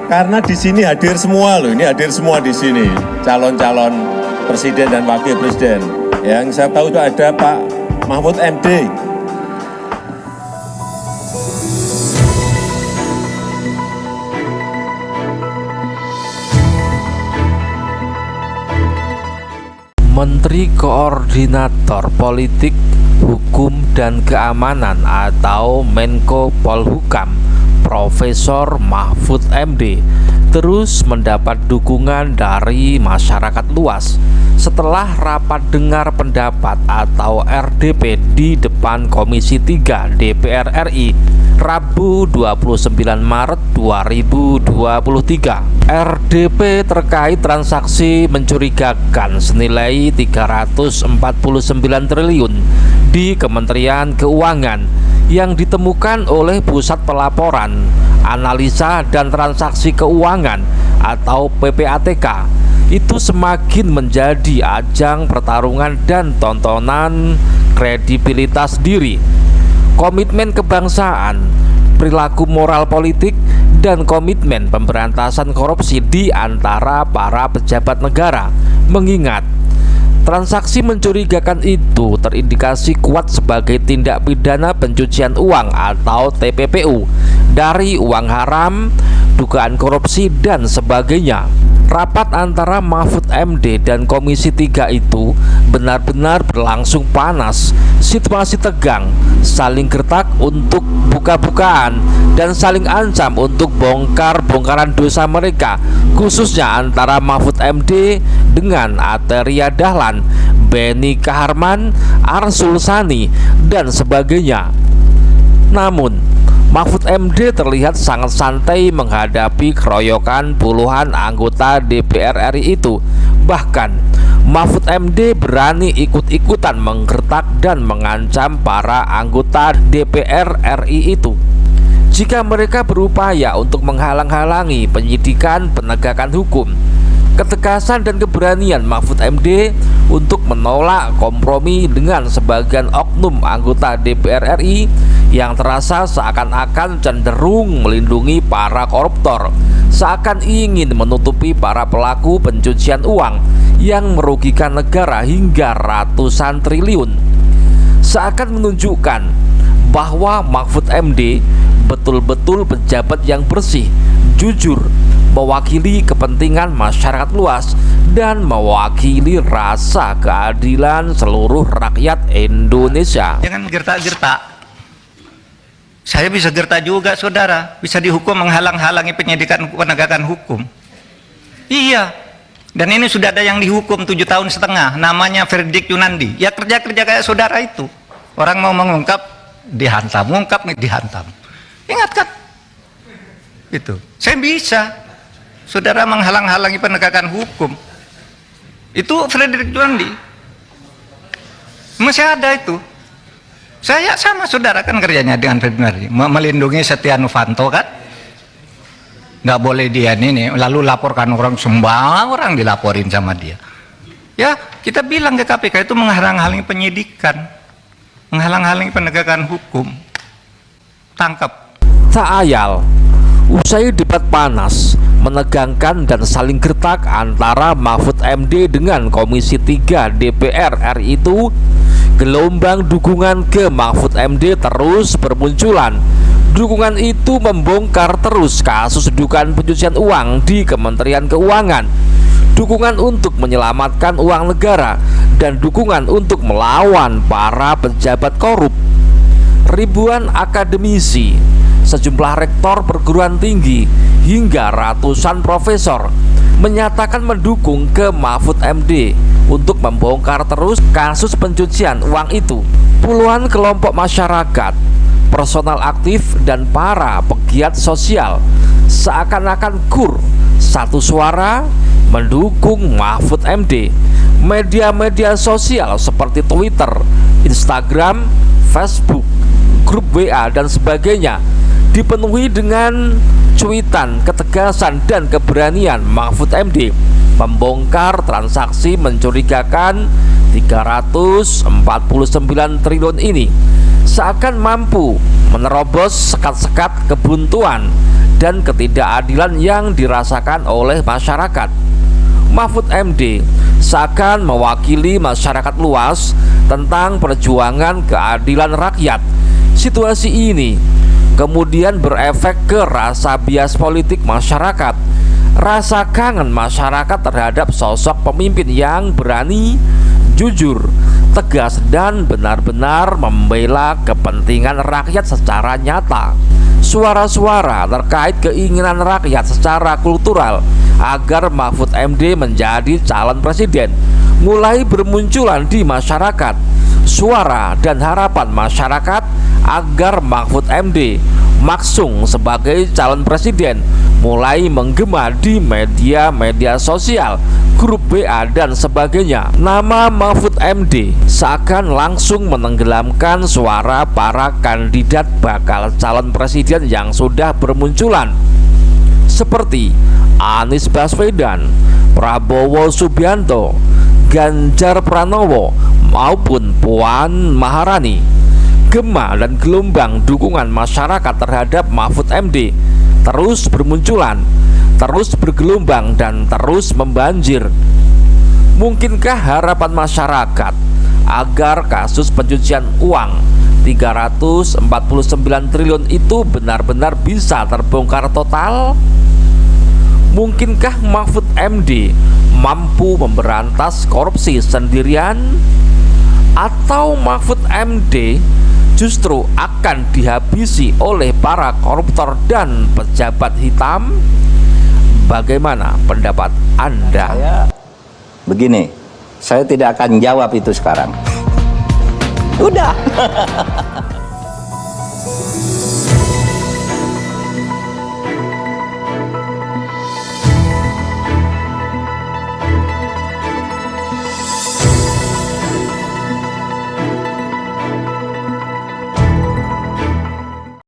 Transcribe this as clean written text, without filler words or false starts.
Karena di sini hadir semua loh, ini hadir semua di sini, calon-calon presiden dan wakil presiden. Yang saya tahu itu ada Pak Mahfud MD. Menteri Koordinator Politik, Hukum dan Keamanan atau Menko Polhukam, Profesor Mahfud MD terus mendapat dukungan dari masyarakat luas setelah rapat dengar pendapat atau RDP di depan Komisi 3 DPR RI Rabu 29 Maret 2023. RDP terkait transaksi mencurigakan senilai 349 triliun di Kementerian Keuangan yang ditemukan oleh Pusat Pelaporan, Analisa dan Transaksi Keuangan atau PPATK itu semakin menjadi ajang pertarungan dan tontonan kredibilitas diri, komitmen kebangsaan, perilaku moral politik, dan komitmen pemberantasan korupsi di antara para pejabat negara. Mengingat transaksi mencurigakan itu terindikasi kuat sebagai tindak pidana pencucian uang atau TPPU dari uang haram, dugaan korupsi, dan sebagainya. Rapat antara Mahfud MD dan Komisi 3 itu benar-benar berlangsung panas. Situasi tegang, saling gertak untuk buka-bukaan, dan saling ancam untuk bongkar-bongkaran dosa mereka, khususnya antara Mahfud MD dengan Ateria Dahlan, Beni Kaharman, Arsul Sani, dan sebagainya. Namun Mahfud MD terlihat sangat santai menghadapi keroyokan puluhan anggota DPR RI itu. Bahkan Mahfud MD berani ikut-ikutan menggertak dan mengancam para anggota DPR RI itu jika mereka berupaya untuk menghalang-halangi penyidikan penegakan hukum. Ketegasan dan keberanian Mahfud MD untuk menolak kompromi dengan sebagian oknum anggota DPR RI yang terasa seakan-akan cenderung melindungi para koruptor, seakan ingin menutupi para pelaku pencucian uang yang merugikan negara hingga ratusan triliun, seakan menunjukkan bahwa Mahfud MD betul-betul pejabat yang bersih, jujur, mewakili kepentingan masyarakat luas, dan mewakili rasa keadilan seluruh rakyat Indonesia. Jangan gertak-gertak. Saya bisa gertak juga, saudara. Bisa dihukum menghalang-halangi penyidikan penegakan hukum. Iya. Dan ini sudah ada yang dihukum 7,5 tahun, namanya Fredrik Yunandi. Ya kerja-kerja kayak saudara itu. Orang mau mengungkap, dihantam. Mengungkap, dihantam. Ingat kan? Itu. Saya bisa. Saudara menghalang-halangi penegakan hukum. Itu Fredrik Yunandi. Masih ada itu. Saya sama saudara kan kerjanya dengan Fredrik Yunandi, melindungi Setia Novanto kan. Nggak boleh dia ini, lalu laporkan orang, semua orang dilaporin sama dia. Ya, kita bilang ke KPK itu menghalang-halangi penyidikan, menghalang-halangi penegakan hukum. Tangkap. Tak ayal, usai debat panas, menegangkan dan saling gertak antara Mahfud MD dengan Komisi 3 DPR RI itu, gelombang dukungan ke Mahfud MD terus bermunculan. Dukungan itu membongkar terus kasus dugaan pencucian uang di Kementerian Keuangan, dukungan untuk menyelamatkan uang negara, dan dukungan untuk melawan para pejabat korup. Ribuan akademisi, sejumlah rektor perguruan tinggi, hingga ratusan profesor menyatakan mendukung ke Mahfud MD untuk membongkar terus kasus pencucian uang itu. Puluhan kelompok masyarakat, personal aktif, dan para pegiat sosial seakan-akan kur satu suara mendukung Mahfud MD. Media-media sosial seperti Twitter, Instagram, Facebook, grup WA, dan sebagainya dipenuhi dengan cuitan ketegasan dan keberanian Mahfud MD membongkar transaksi mencurigakan 349 triliun ini, seakan mampu menerobos sekat-sekat kebuntuan dan ketidakadilan yang dirasakan oleh masyarakat. Mahfud MD seakan mewakili masyarakat luas tentang perjuangan keadilan rakyat. Situasi ini kemudian berefek ke rasa bias politik masyarakat, rasa kangen masyarakat terhadap sosok pemimpin yang berani, jujur, tegas, dan benar-benar membela kepentingan rakyat secara nyata. Suara-suara terkait keinginan rakyat secara kultural agar Mahfud MD menjadi calon presiden mulai bermunculan di masyarakat. Suara dan harapan masyarakat agar Mahfud MD maksung sebagai calon presiden mulai menggema di media sosial, grup WA dan sebagainya. Nama Mahfud MD seakan langsung menenggelamkan suara para kandidat bakal calon presiden yang sudah bermunculan, seperti Anies Baswedan, Prabowo Subianto, Ganjar Pranowo maupun Puan Maharani. Gema dan gelombang dukungan masyarakat terhadap Mahfud MD terus bermunculan, terus bergelombang, dan terus membanjir. Mungkinkah harapan masyarakat agar kasus pencucian uang 349 triliun itu benar-benar bisa terbongkar total? Mungkinkah Mahfud MD mampu memberantas korupsi sendirian? Atau Mahfud MD justru akan dihabisi oleh para koruptor dan pejabat hitam? Bagaimana pendapat Anda? Begini, saya tidak akan jawab itu sekarang. Udah.